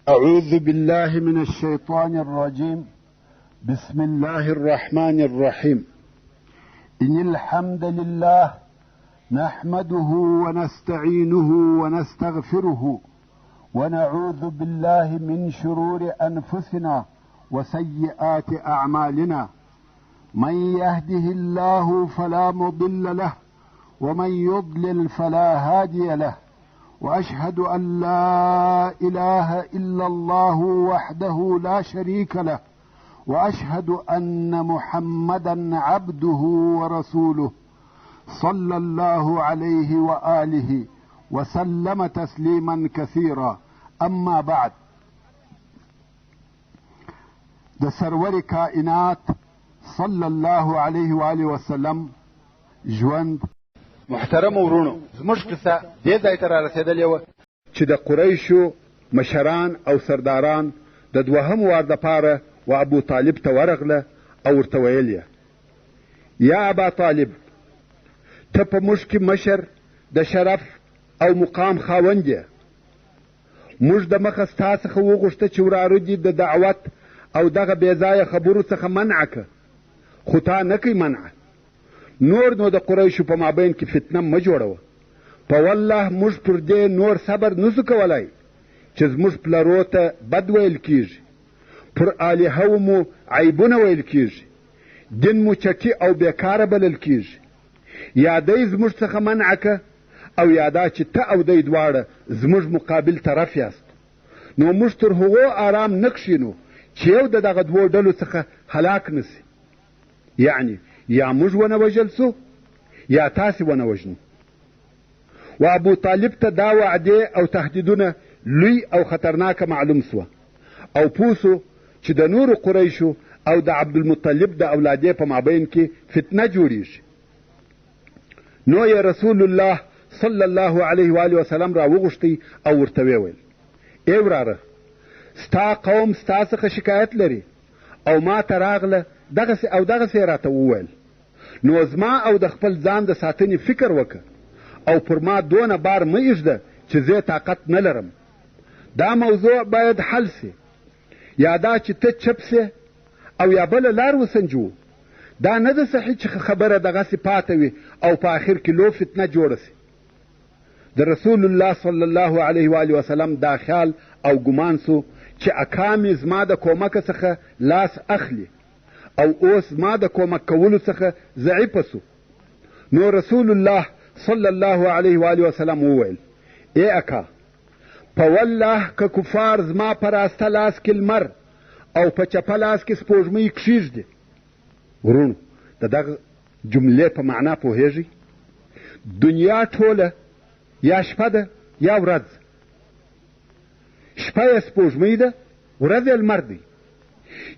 أعوذ بالله من الشيطان الرجيم. بسم الله الرحمن الرحيم. إن الحمد لله نحمده ونستعينه ونستغفره ونعوذ بالله من شرور أنفسنا وسيئات أعمالنا. من يهده الله فلا مضل له ومن يضلل فلا هادي له، وأشهد أن لا إله إلا الله وحده لا شريك له، وأشهد أن محمدا عبده ورسوله صلى الله عليه وآله وسلم تسليما كثيرا. أما بعد، د سرور کائنات صلی الله علیه و آله وسلم ژوند. محترم ورونو، زموږ کیسه دې ځای ته رارسېدلې وه چې د قریشو مشران او سرداران د دوهم وار دپاره و ابو طالب ته ورغله او ورته ویل یې: یا ابا طالب، ته په موږ کې مشر د شرف او مقام خاوند یې. موږ د مخه ستا څخه وغوښته چې وراره دې د دعوت او دغه بېځایه خبرو څخه منع که، خو تا نه کوي منع. نور نو د قریشو په مابین کې فتنه مه جوړوه. په والله موږ پر دې نور صبر نسو کولی چې زموږ پلرو ته بد ویل کیږي، پر الهو مو عیبونه ویل کیږي، دین مو چټي او بیکاره بلل کیږي. یا دی زموږ څخه منع که، او یا دا چې ته او دی دواړه زموږ مقابل طرف یاست. نو موږ تر هغو آرام نه کښینو چې یو د دغه دوو ډلو څخه هلاک نسي. یعنی یا موږ ونه وژل سو یا تاسې ونه وژنو. و ابو طالب ته دا وعدې او تهدیدونه لوی او خطرناکه معلوم سوه، او پوه سو چې د نورو قریشو او د عبدالمطلب د اولادې په مابین کې فتنه جوړیږي. نو یې رسول الله صلی الله علیه و آله وسلم را وغوښتی او ورته ویل: ای وراره، ستا قوم ستا څخه شکایت لري او ما ته راغله دغسې او دغسې یې راته وویل. نو زما او د خپل ځان د ساتنې فکر وکړه او پر ما دونه بار مه ایږده چې زه طاقت نه لرم. دا موضوع باید حل سي، یا دا چې ته چپ سې او یا بله لار وسنجو. دا نه ده صحیح چې خبره دغسې پاته وي او په آخر کې لو فتنه جوړه سي. د رسول الله صلی الله علیه و آله وسلم دا خیال او ګمان سو چې اکا مې زما د کومکه څخه لاس اخلي او اوس ما د کومک کولو څخه ضعیفه سو. نو رسول الله صلی الله علیه و آله وسلم وویل: ای اکا، په والله که کفار زما په راسته لاس کې لمر او په چپه لاس کې سپوږمۍ کښېږدي. ورونو، د دغه جملې په معنا پوهېږئ؟ دنیا ټوله یا شپه ده یا ورځ. شپه یې سپوږمۍ ده، ورځ یې لمر دی.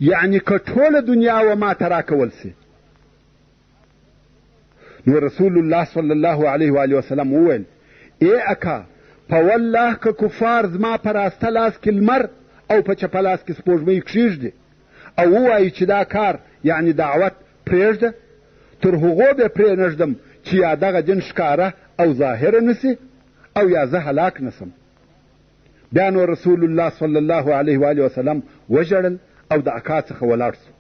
یعنی که ټوله دنیا و ما ته راکول سي. نو رسول الله صلی الله علیه و آله وسلم وویل: ای اکا، په والله که کفار زما په راسته لاس کې لمر او په چپه لاس کې سپوږمۍ کښېږدي او ووایي چې دا کار یعنی دعوت پرېږده، تر هغو به پرېنږدم چې یا دغه دین ښکاره او ظاهره نسي او یا زه هلاک نسم. بیا نو رسول الله صلی الله علیه و آله وسلم وژړل او د اکا څخه ولاړ سو.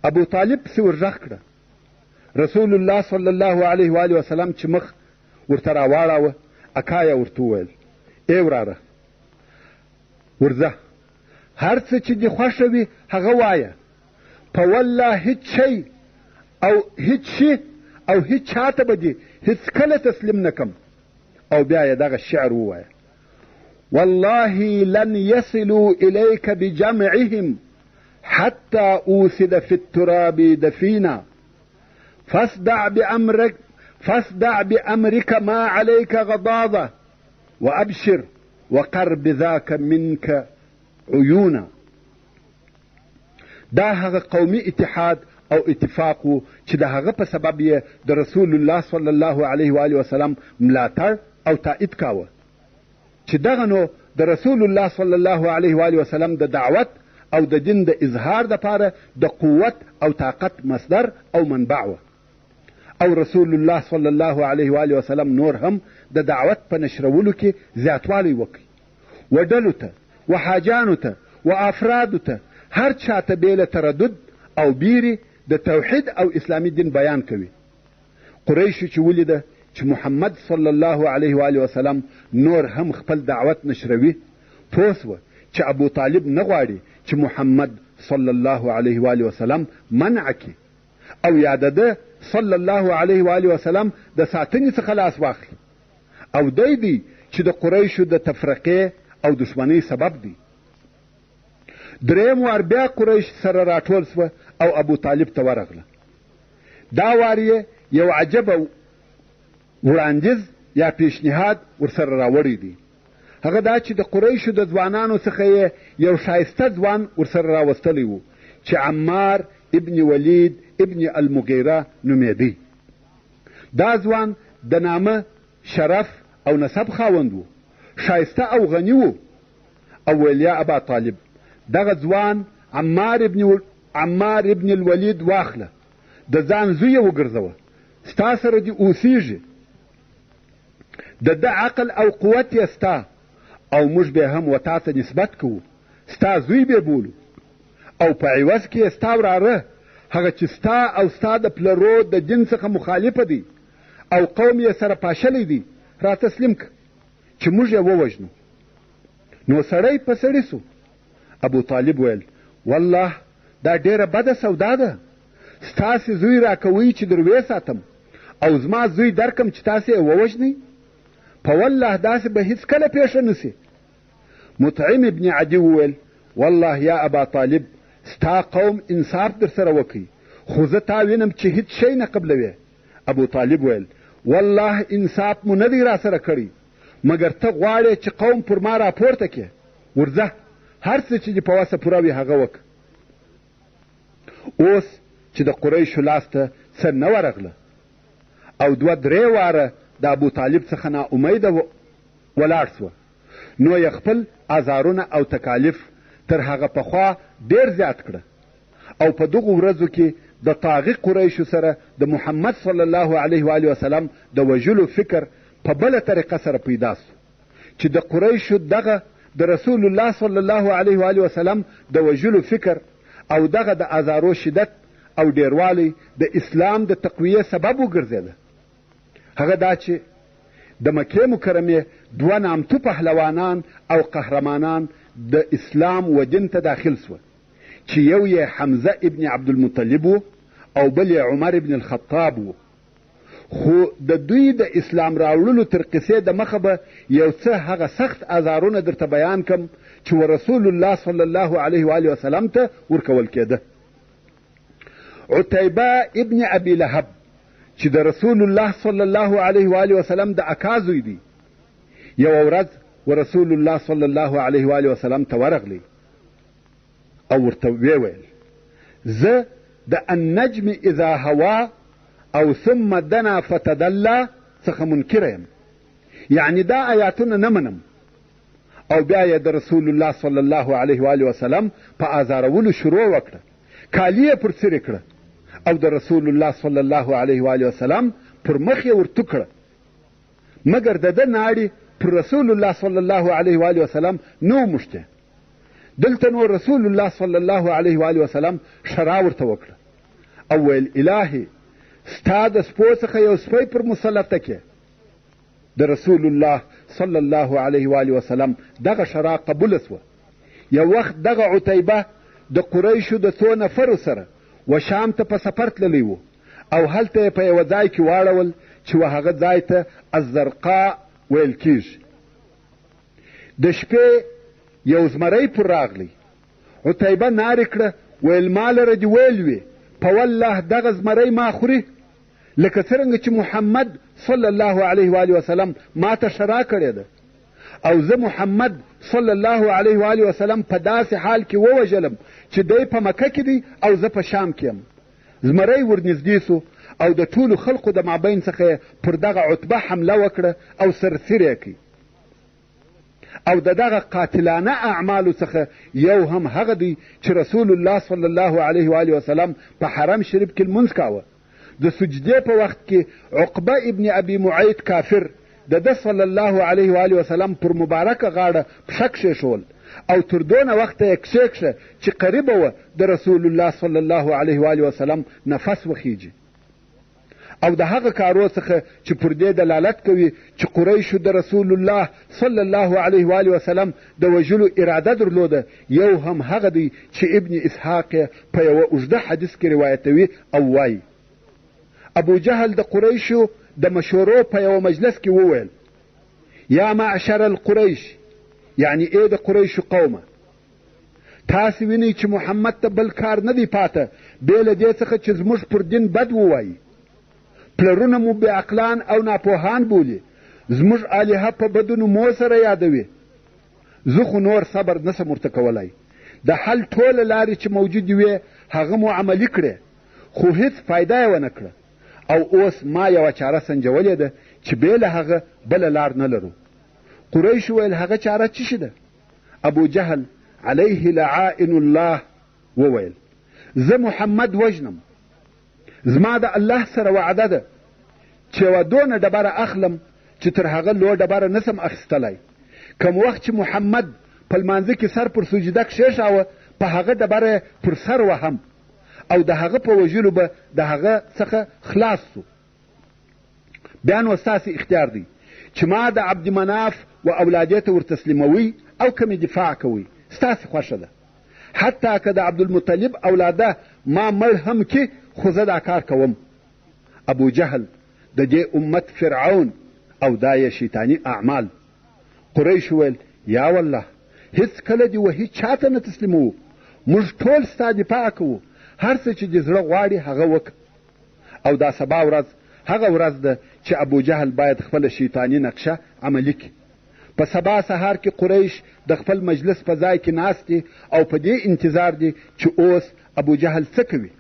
ابو طالب پسې ورغږ کړه. رسول الله صلی الله علیه و آله وسلم چې مخ ورته راواړاوه، اکا یې ورته وویل: ای وراره، ورځه، هر څه چې دې خوښه وي هغه وایه. په والله هیڅ شی او هیڅ شي او هیڅ چاته به دې هیڅکله تسلیم نه کم. او بیا یې دغه شعر ووایه: والله لن يصلوا إليك بجمعهم حتى أوسد في التراب دفينا فاصدع بأمرك ما عليك غضاضة وأبشر وقر بذاك منك عيونا. دا هغه قومي اتحاد او اتفاق و چې د هغه په سبب یې د رسول الله صلی الله علیه و آله وسلم ملاتړ او تایید کاوه، چې دغه نو د رسول الله صلی الله علیه و آله وسلم د دعوت او د دین د اظهار دپاره د قوت او طاقت مصدر او منبع و. او رسول الله صلی الله علیه و آله وسلم نور هم د دعوت په نشرولو کې زیاتوالی وکړي و ډلو ته و حاجانو ته و افرادو ته هر چاته بیله تردد او بیري د توحید او اسلامي دین بیان کوي. قریشو چې ولیده چې محمد صلی الله علیه و آله وسلم نور هم خپل دعوت نشروي، پوه سوه چې ابو طالب نه غواړي چې محمد صلی الله علیه و آله وسلم منع کړي او یا د ده صلی الله علیه و آله وسلم د ساتنې څخه لاس واخلي، او دی چې د قریشو د تفرقې او دشمنۍ سبب دی. دریم وار بیا قریش سره راټول سوه او ابو طالب ته ورغله. دا وار یې یو عجبه وړاندیز یا پیشنهاد ورسره راوړی دی. هغه دا چې د قریشو د ځوانانو څخه یې یو ښایسته ځوان ورسره راوستلی و چې عمار ابن ولید ابن المغیره نومېدی. دا ځوان د نامه، شرف او نسب خاوند و، ښایسته او غني و. او ویل یا ابا طالب، دغه ځوان عمار ابن الولید واخله، د ځان زوی یې وګرځوه، ستا سره دې اوسیږي، د ده عقل او قوت یې ستا، او موږ به هم و تا ته نسبت کوو، ستا زوی به بولو، او په عوض کې یې ستا وراره هغه چې ستا او ستا د پلرو د دین څخه مخالفه دی او قوم یې سره پاشلی دی را تسلیم که چې موږ یې ووژنو. نو سړی په سړي سو. ابو طالب ویل والله دا ډېره بده سودا ده، ستاسې زوی راکوئ چې در وې ساتم او زما زوی درکم چې تاسې یې ووژنئ؟ په والله داسې به هیڅکله پیښه نسي. مطعم ابن عدي وویل والله یا ابا طالب، ستا قوم انصاف در سره وکړي، خو زه تا وینم چې هیڅ شی نه قبلوې. ابو طالب ویل والله انصاف مو نه دی را سره کړی، مګر ته غواړې چې قوم پر ما راپورته کړې. ورځه، هر څه چې دې په وسه پوره وي هغه وکړه. اوس چې د قریشو لاس ته څه نه ورغله او دوه درې واره د ابو طالب څخه ناامیده ولاړ سوه، نو یې خپل ازارونه او تکالیف تر هغه پخوا ډېر زیات کړه، او په دغو ورځو کې د طاغي قریشو سره د محمد صلی الله علیه و آله وسلم د وژلو فکر په بله طریقه سره پیدا سو چې د قریشو دغه د رسول الله صلی الله علیه و آله وسلم د وژلو فکر او دغه د ازارو شدت او ډیروالی د اسلام د تقویې سبب وګرځېده. هغه دا چې د مکې مکرمې دوه نامتو پهلوانان او قهرمانان د اسلام و دین ته داخل سوه چې یو یې حمزه ابن عبدالمطلب و او بل یې عمر ابن الخطاب و. خو د دوی د اسلام راوړلو تر قصې د مخه به یو څه هغه سخت ازارونه درته بیان کم چې رسول الله صلی الله علیه و آله وسلم ته ورکول کېده. عتیبه ابن ابي لهب چې د رسول الله صلی الله علیه و آله وسلم د اکا زوی دی، یوه ورځ ورسول الله صلی الله علیه و آله وسلم ته ورغلی او ورته ویل زه د النجم اذا هوا او ثم دنا فتدلى څخه منکره یم، یعنی دا آیاتونه نه منم. او بیا یې د رسول الله صلی الله علیه و آله وسلم په ازارولو شروع وکړه، کالی یې پر څیرې کړه او د رسول الله صلی الله علیه و آله وسلم پر مخ یې ورتو کړه، مګر د ده ناړې پر رسول الله صلی الله علیه و آله وسلم نه موښته. دلته نو رسول الله صلی الله علیه و آله وسلم شرا ورته وکړه او ویل الهي ستا د سپو څخه یو سپی پر مسلطه کې. د رسول الله صلی الله علیه و آله وسلم دغه شرا قبوله سوه. یو وخت دغه عتیبه د قریشو د څو نفرو سره و شام ته په سفر تللی و او هلته یې په یوه ځای کې واړول چې و هغه ځای ته الزرقاء ویل کیږي. د شپې یو زمری پر راغلی. عتیبه نارې کړه ویل ما لره دې ویل وي په والله دغه زمری ما خوري، لکه څرنګه چې محمد صلی الله علیه و آله وسلم ما ته شرا کړې ده او زه محمد صلی الله علیه و آله وسلم په داسې حال کې ووژلم چې دی په مکه کې دی او زه په شام کې یم. زمری ورنږدې سو او د ټولو خلقو د مابین څخه پر دغه عتبه حمله وکړه او سرسیر یې کړي. او د دغه قاتلانه اعمالو څخه یو هم هغه دی چې رسول الله صلی الله علیه و آله وسلم په حرم شریف کې لمونځ کاوه. د سجدې په وخت کې عقبه ابن ابي معیط کافر د ده صلی الله علیه و آله وسلم پر مبارکه غاړه پښه کښېښول او تر دونه وخته یې کښېږده چې قریبه وه د رسول الله صلی الله علیه و وسلم نفس وخیږي. او د هغه کارو څخه چې پر دې دلالت کوي چې قریشو د رسول الله صلی الله علیه و وسلم د وژلو اراده درلوده یو هم هغه دی چې ابن اسحاق په یوه اوږده حدیث کې روایتوي او وایي ابو جهل د قریشو د مشورو په یوه مجلس کې وویل یا معشر القریش یعنی ای د قریشو قومه تاسې وینئ چې محمد ته بل کار نه دی پاته بې له دې څخه چې زموږ پر دین بد ووایي پلرونه مو بې عقلان او ناپوهان بولي زموږ الهه په بدو نومو سره یادوي زه خو نور صبر نسم ورته کولی د حل ټوله لارې چې موجودې وې هغه مو عملي کړې خو هیڅ فایده یې ونه کړه او اوس ما یوه چاره سنجولې ده چې بې له هغه بله لار نه لرو. قریش ویل هغه چاره څه شي ده؟ ابو جهل علیه لعائن الله وویل زه محمد وژنم زما د الله سره وعده ده چې یوه دونه ډبره اخلم چې تر هغه لویه ډبره نسم اخیستلی کوم وخت چې محمد په لمانځه کې سر پر سجده کښېښاوه په هغه ډبره پر سر وهم او د هغه په وژلو به د هغه څخه خلاص سو. بیا نو ستاسې اختیار دی چې ما د عبدمناف و اولادې ته ورتسلیموي او که مې دفاع کوئ ستاسې خوښه ده حتی که د عبدالمطلب اولاده ما مړ هم کې خو زه دا کار کوم. ابو جهل د دې امت فرعون او دا یې شیطاني اعمال. قریش ویل یا والله هیڅ کله دې وهي چاته نه تسلیموو موږ ټول ستا دفاع کوو هر څه چې دې زړه غواړي هغه وکړه. او دا سبا ورځ هغه ورځ ده چې ابو جهل باید خپله شیطاني نقشه عملي کړي. په سبا سهار کې قریش د خپل مجلس په ځای کې ناست دي او په دې انتظار دي چې اوس ابو جهل څه کوي.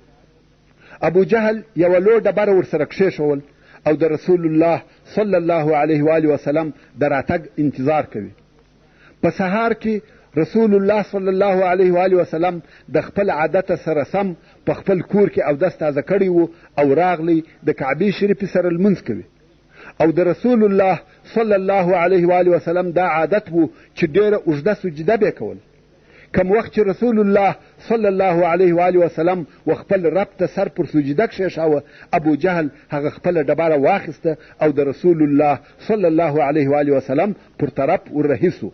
ابو جهل یوه لویه ډبره ورسره کښېښول او د رسول الله صلی الله علیه و وسلم د راتګ انتظار کوي. په سهار کې رسول الله صلی الله علیه و وسلم د خپل عادت سره سم په خپل کور کې اودس تازه کړی و او راغلی د کعبې شریفې سره لمونځ کوي. او د رسول الله صلی الله علیه و وسلم دا عادت و چې ډېره اوږده سجده به کول. کم وخت چې رسول الله صلی الله علیه و وسلم و خپل رب ته سر پر سجده کښېښاوه ابو جهل هغه خپله ډبره واخیسته او د رسول الله صلی الله علیه و وسلم پر طرف وررهي سو.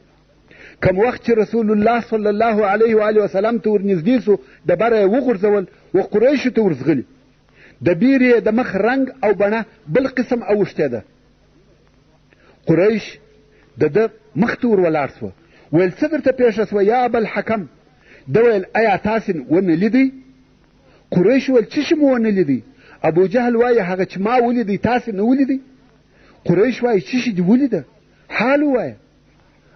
کم وخت چې رسول الله صلی الله علیه و وسلم ته ورنږدې سو ډبره یې وغورځول و قریشو ته ورځغلي. د بیرې د مخ رنګ او بڼه بل قسم اوښتېده. قریش د ده مخ ته ور ولاړ سوه ویل څه درته پیښه سوه یا ابوالحکم؟ ده ویل ایا تاسې ونه لیدئ؟ قریش ویل څه شي مو ونه لیدئ؟ ابو جهل وایي هغه چې ما ولیدئ تاسې نه ولیدئ؟ قریش وایي څه شي دې ولیده؟ حال ووایه.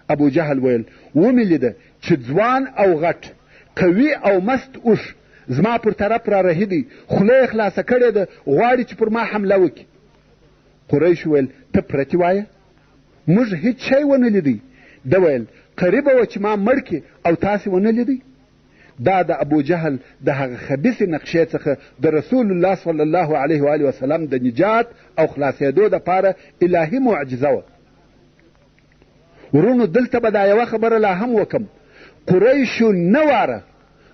ابو جهل ویل ومې لیده چې ځوان او غټ قوي او مست اوښ زما پر طرف را رهي دی خوله یې خلاصه کړې ده غواړي چې پر ما حمله وکړي. قریش ویل ته پرتې وایه موږ هیڅ شی ونه لیدی. ده ویل قریبه وه چې ما مړ کړي او تاسې ونه لیدئ. دا د ابو جهل د هغه خبیثې نقشې څخه د رسول الله صلی الله علیه و وسلم د نجات او خلاصېدو دپاره الهي معجزه وه. ورونو دلته به دا یوه خبره لا هم وکم قریشو نه واره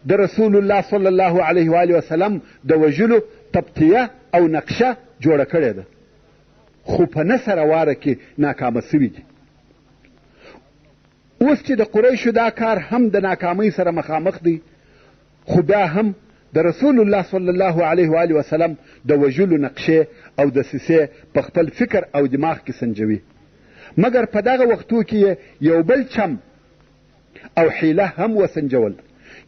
د رسول الله صلی الله علیه و وسلم د وژلو تبتیه او نقشه جوړه کړې ده خو په نه سره واره کې ناکامه سوي دي. اوس چې د قریشو دا کار هم د ناکامۍ سره مخامخ دی خو بیا هم د رسول الله صلی الله علیه و وسلم د وژلو نقشې او دسیسې په خپل فکر او دماغ کې سنجوي. مګر په دغه وختو کې یو بل چم او حیله هم وسنجول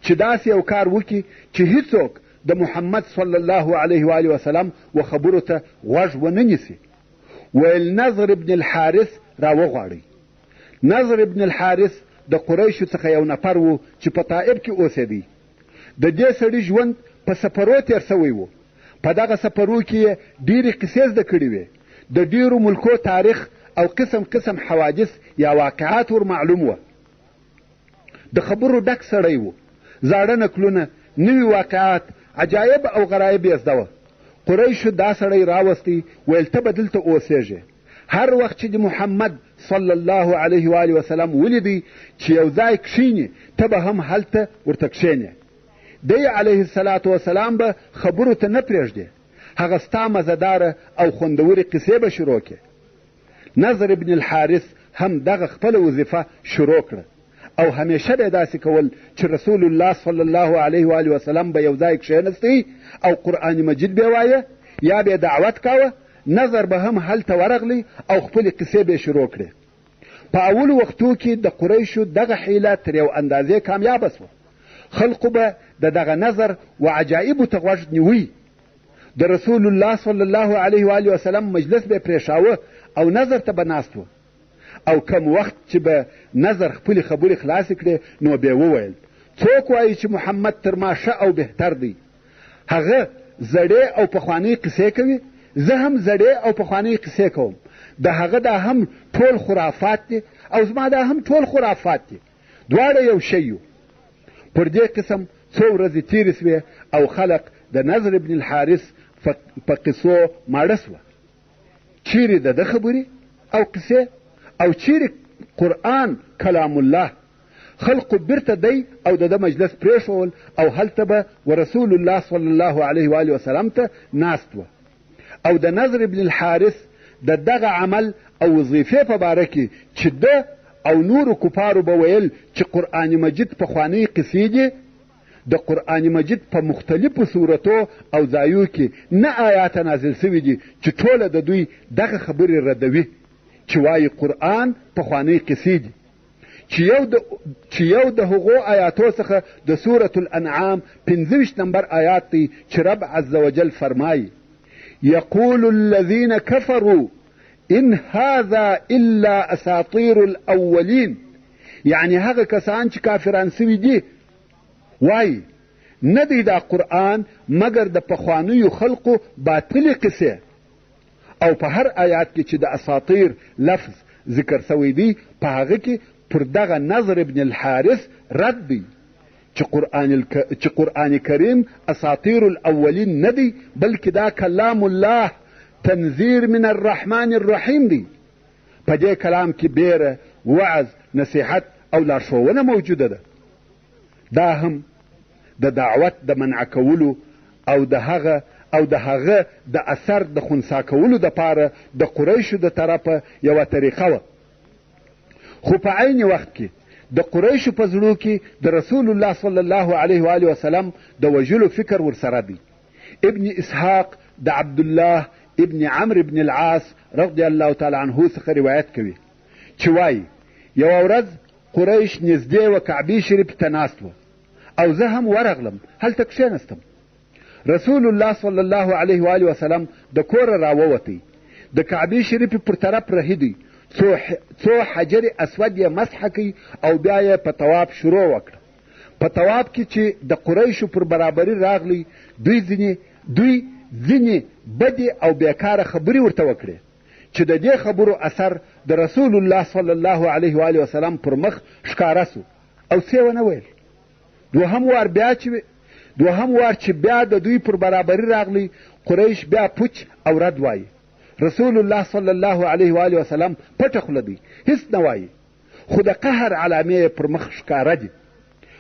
چې داسې یو کار وکړي چې هیڅوک د محمد صلی الله علیه و وسلم و خبرو ته غوږ ونه نیسي. ویل نضر ابن الحارث را وغواړئ. نضر ابن الحارث د قریشو څخه یو نفر و چې په طائب کې اوسېدی. د دې سړي ژوند په سفرو تېر سوی و. په دغه سفرو کې یې ډېرې قصې زده کړې وې. د ډېرو ملکو تاریخ او قسم قسم حوادث یا واقعات ور معلوم وه. د خبرو ډک سړی و. زاړه نکلونه نوي واقعات عجایب او غرایب یې زده وه. قریشو دا سړی راوستی ویل ته به دلته اوسېږې هر وخت چې د محمد صلی الله علیه و آله وسلم ولیدی چې یو ځای کښیني ته به هم هلته ورته کښینې. دی علیه الصلاة وسلام به خبرو ته نه پرېږدي، هغه ستا مزهداره او خوندورې قصې به شروع کړي. نضر ابن الحارث هم دغه خپله وظیفه شروع کړه او همیشه به یې داسې کول چې رسول الله صلی الله علیه و آله وسلم به یو ځای کښېنستی او قرآن مجید به وایه یا به دعوت کاوه. نظر به هم هلته ورغلی او خپلې قصې به شروع کړې. په اولو وختو کې د قریشو دغه حیله تر یو اندازې کامیابه سوه. خلقو به د دغه نظر و عجایبو ته غوږ نیوی. د رسول الله صلی الله علیه و آله وسلم مجلس به پرېښاوه او نظر ته به ناست و او کم وخت چې به نظر خپلې خبرې خلاصې کړې نو به وویل څوک وایي چې محمد تر ما ښه او بهتر دی؟ هغه زړې او پخوانۍ قصې کوي، زه هم زړې او پخوانۍ قصې کوم. د هغه دا هم ټول خرافات دي او زما دا هم ټول خرافات دي، دواړه یو شی یو. پر دې قسم څو ورځې تېرې سوې او خلق د نضر ابن الحارث په قصو ماړه سوه. چیرې د ده خبرې او قصې او چیرې قرآن کلام الله؟ خلقو بیرته دی او د ده مجلس پرېښول او هلته به ورسول الله صلی الله علیه و آله وسلم ته ناست وه او د نضر ابن الحارث د دغه عمل او وظیفې په باره کې چې ده او نورو کفارو به ویل چې قرآن مجید پخوانۍ قصې دي، د قرآن مجید په مختلفو صورتو او ځایو کې نه آیات نازل سوي دي چې ټوله د دوی دغه خبرې ردوي چې وایي قرآن پخوانۍ قصې دي، چې یو د هغو آیاتو څخه د سورة الانعام 25 نمبر آیات دی چې رب عز وجل فرمایي یقول الذین کفروا ان هذا الا اساطیر الاولین. یعنی هغه کسان چې کافران سوي دي وایي نه دی دا قرآن مګر د پخوانیو خلقو باطلې قصې. او په هر آیات کې چې د اساطیر لفظ ذکر سوی دی په هغه کې پر دغه نضر ابن الحارث رد دی چې قرآن کریم اساطیر الاولین نه دی بلکې دا کلام الله تنذیر من الرحمن الرحیم دی. په دې کلام کې بیره، وعظ، نصیحت او لارښوونه موجوده ده. دا هم د دعوت د منع کولو او د هغه د اثر د خنثی کولو دپاره د قریشو د طرفه یوه طریقه وه. خو په عین وخت کې د قریشو په زړو کې د رسول الله صلی الله علیه و آله وسلم د وژلو فکر ورسره دی. ابن اسحاق د عبدالله ابن عمرو ابن العاص رضی الله تعالی عنه څخه روایت کوي چې وایي یوه ورځ قریش نږدې و کعبې شریف ته ناست و او زه هم ورغلم، هلته کښېنستم. رسول الله صلی الله علیه و آله وسلم د کوره راووتی، د کعبې شریفې پر طرف رهي دی، څو حجر اسود یې مسحه کوي او بیا یې په طواف شروع وکړه. په طواف کې چې د قریشو پر برابري راغلی دوی ځینې بدې او بیکاره خبرې ورته وکړې چې د دې خبرو اثر د رسول الله صلی الله علیه و آله وسلم پر مخ ښکاره سو او څه ونه ویل. دوهم وار چې بیا د دوی پر برابري راغلی قریش بیا پوچ او رد وایي. رسول الله صلی الله علیه و آله وسلم پټه خوله دی، هیڅ نه وایي، خو د قهر علامې پر مخ ښکاره دي.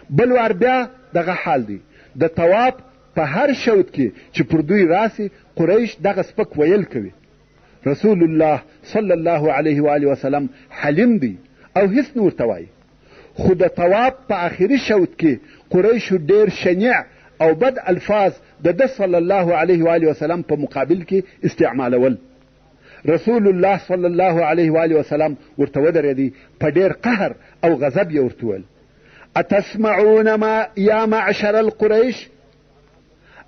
بل وار بیا دغه حال دی. د طواف په هر شوط کې چې پر دوی راسي قریش دغه سپک ویل کوي. رسول الله صلی الله علیه و آله وسلم حلیم دی او هیڅ نه ورته وایي. خو د طواف په آخري شوط کې قریشو ډېر شنیع او بد الفاظ د ده صلی الله علیه و آله وسلم په مقابل کې استعمالول. رسول الله صلی الله علیه و آله وسلم ورته ودرېدی، په ډېر قهر او غضب یې ورته وویل اتسمعون ما یا معشر القریش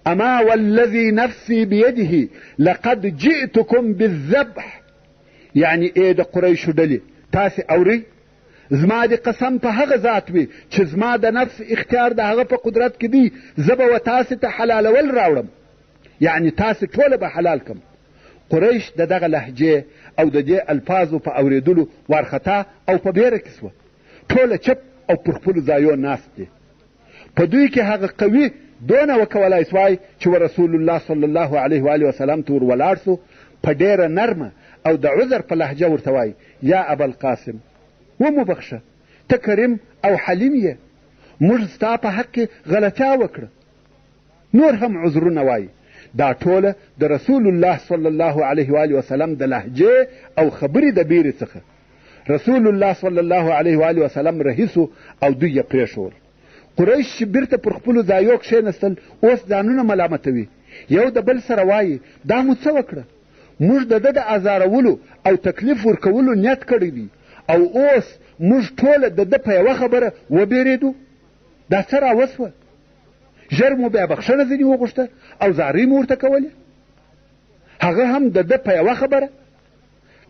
اما والذي نفسي بيده لقد جئتكم بالذبح. یعنی ای د قریشو ډلې تاسې اورئ، زما د قسم په هغه ذات وي چې زما د نفس اختیار د هغه په قدرت کې دی، زه به و تاسې ته حلالول راوړم، یعنی تاسې ټوله به حلال کم. قریش د دغه لهجې او د دې الفاظو په اورېدلو وارخطا او په بیره کې سوه. ټوله چپ او پر خپلو ځایو ناست دي. په دوی کې هغه قوي دونه وکولای سوای چې رسول الله صلی الله علیه و آله وسلم ته ور ولاړ سو، په ډېره نرمه او د عذر په لهجه ورته وایي یا ابوالقاسم ومبخښه ته کریم او حلیم یې موږ ستا په حق کې غلطیا وکړه. نور هم عذرونه وایي. دا ټوله د رسول الله صلی الله علیه و وسلم د لهجې او خبرې د بیرې څخه. رسول الله صلی الله علیه و وسلم رهیسو او دوی یې پرېښول. قریش چې بیرته پر خپلو ځایو کښېنستل اوس ځانونه ملامتوي. یو د بل سره وایي دا مو څه وکړه؟ موږ د ده د ازارولو او تکلیف ورکولو نیت کړی دی او اوس موږ ټوله د ده په یوه خبره وبېرېدو. دا څه راوسوه؟ ژر مو بیا بخښنه ځینې وغوښته او زارۍ مو ورته کولې. هغه هم د ده په یوه خبره.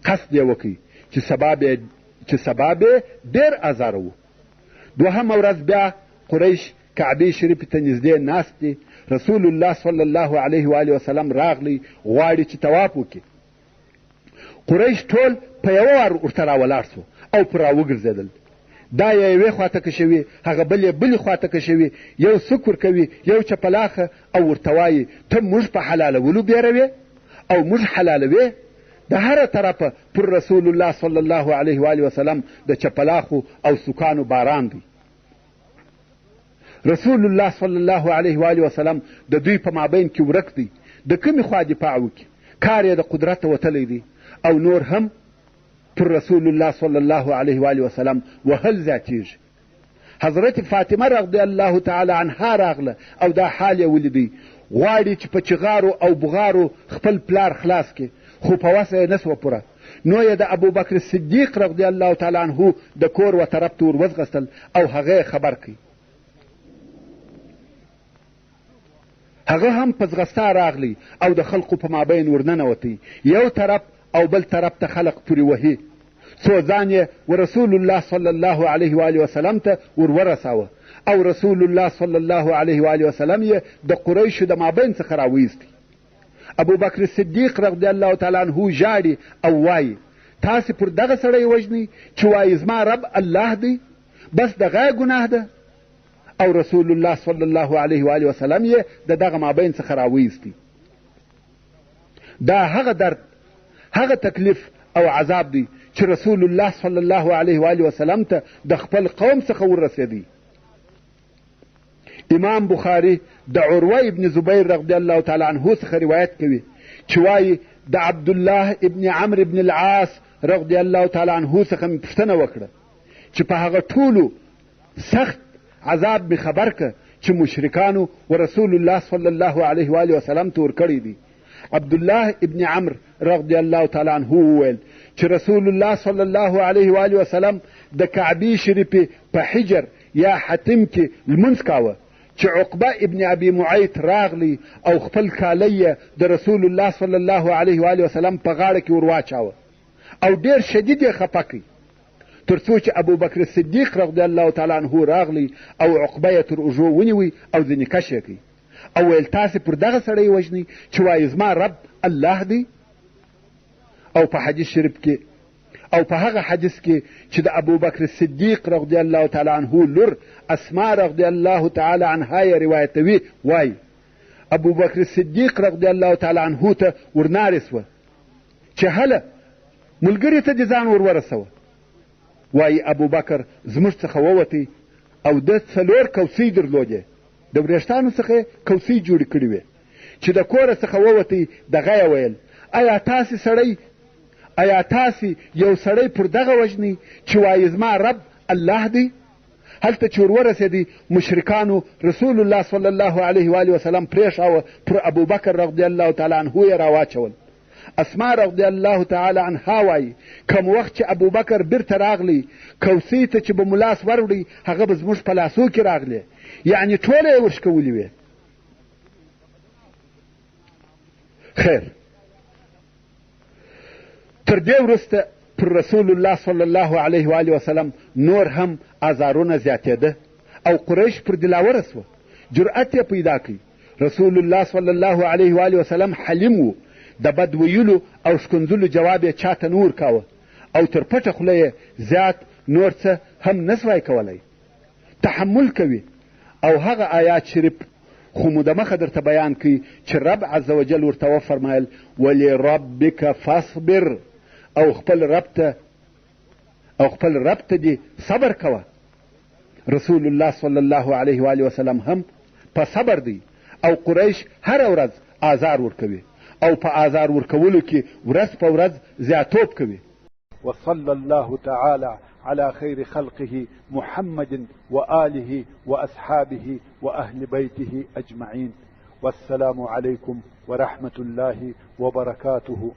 قصد یې وکړي چې سبا به ډېر ازاروو. دوهمه ورځ بیا قریش کعبې شریفې ته نږدې ناست دي. رسول الله صلی الله علیه و وسلم راغلی غواړي چې طواف وکړي. قریش ټول په یوه وار ورته راولاړ سو او پر راوګرځېدل. دا یوې خواته کشوي هغه بلې خواته کشوي. یو سک ورکوي یو چپلاخه او ورته وایي ته موږ په حلالولو بیروې او موږ حلالوې. د هره طرفه پر رسول الله صلی الله علیه و وسلم د چپلاخو او سکانو باران دی. رسول الله صلی الله علیه و وسلم د دوی په مابین کې ورک دی. د کومې خوا دفاع وکړي؟ کار یې د قدرت وتلی دی او نور هم پر رسول الله صلی الله علیه و وسلم وهل زیاتیږي. حضرت فاطمه رضی الله تعالی عنها راغله او دا حال یې ولیدی. غواړي چې په چغارو او بغارو خپل پلار خلاص کړي خو په وسه یې نسوه پوره. نو یې د ابوبکر صدیق رضی الله تعالی عنه د کور و طرف ته ور وځغستل او هغه خبر کړي. هغه هم په ځغستا راغلی او د خلقو په مابین ورننوتی. یو طرف او بل طرف ته خلق پورې وهي. څو ځان یې ورسول الله صلی الله علیه و وسلم ته ورورساوه او رسول الله صلی الله علیه و وسلم یې د قریشو د مابین څخه راویستی. ابوبکر صدیق رضی الله تعالی عنه ژاړي او وایي تاسې پر دغه سړی وژنئ چې وایي زما رب الله دی، بس دغه ګناه ده. او رسول الله صلی الله علیه و وسلم یې د دغه مابین څخه راویستی. دا هغه درد هغه تکلیف او عذاب دی چې رسول الله صلی الله علیه و وسلم ته د خپل قوم څخه ورسېدی. امام بخاري د عروه ابن زبیر رضی الله تعالی عنه څخه روایت کوي چې وایي د عبدالله ابن عمرو ابن العاص رضی الله تعالی عنه څخه مې پوښتنه وکړه چې په هغه ټولو سخت عذاب مې خبر که چې مشرکانو و رسول الله صلی الله علیه و وسلم ته ورکړی دی. عبدالله ابن عمرو رضی الله تعالی عنه وویل چې رسول الله صلی الله علیه و وسلم د کعبې شریفې په حجر یا حتم کې لمونځ کاوه چې عقبه ابن ابي معیط راغلی او خپل کالی د رسول الله صلی الله علیه و وسلم په غاړه کې ورواچاوه او ډېر شدید یې خفه کړي تر څو چې ابوبکر صدیق رضی الله تعالی عنه راغلی او عقبه یې تر اوږو ونیوی او ځینې کش یې کړي او ویل تاسې پر دغه سړی وژنئ چې وایي زما رب الله دی. او په حدیث شریف کې او په هغه حدیث کې چې د ابوبکر صدیق رضی الله تعالی عنه لور اسماء رضی الله تعالی عنها یې روایتوي وایي ابوبکر صدیق رضی الله تعالی عنه ته ورنارې سوه چې هله ملګري ته دې ځان ورورسوه. وایي ابوبکر زموږ څخه ووتی او ده 4 کوسۍ درلودې. د وریښتانو څخه یې کوسۍ جوړې کړې وې چې د کوره څخه ووتی. دغه یې ویل آیا تاسې یو سړی پر دغه وژنئ چې وایي زما رب الله دی؟ هلته چې ورورسېدی مشرکانو رسول الله صلی الله علیه و وسلم پرېښاوه پر ابوبکر رضی الله تعالی عنه یې راواچول. اسماء رضی الله تعالی عنها وایي کوم وخت چې ابوبکر بیرته راغلی کوسۍ ته چې به مو لاس وروړئ هغه به زموږ په لاسو کې راغلی، یعنې ټوله یې ورشکولې وې. خیر تر دې وروسته پر رسول الله صلی الله علیه و وسلم نور هم ازارونه زیاتېده او قریش پر دلاوره سوه. جرأت یې پیدا کړي. رسول الله صلی الله علیه و وسلم حلیم و. د بد ویلو او ښکنځلو جواب یې چاته نه ورکاوه او تر پټه خوله یې زیات نور څه هم نسوای کولی. تحمل کوي. او هغه آیات شریف خو مو د مخه درته بیان کوي چې رب عز وجل ورته وفرمایل ولربک فاصبر او خپل رب ته دې صبر کوه. رسول الله صلی الله علیه و وسلم هم په صبر دی او قریش هر ورځ آزار ورکوي او په آزار ورکولو کې ورځ په ورځ زیاتوب کوي. وصلى الله تعالى على خير خلقه محمد وآله وأصحابه وأهل بيته أجمعين. والسلام عليكم ورحمة الله وبركاته.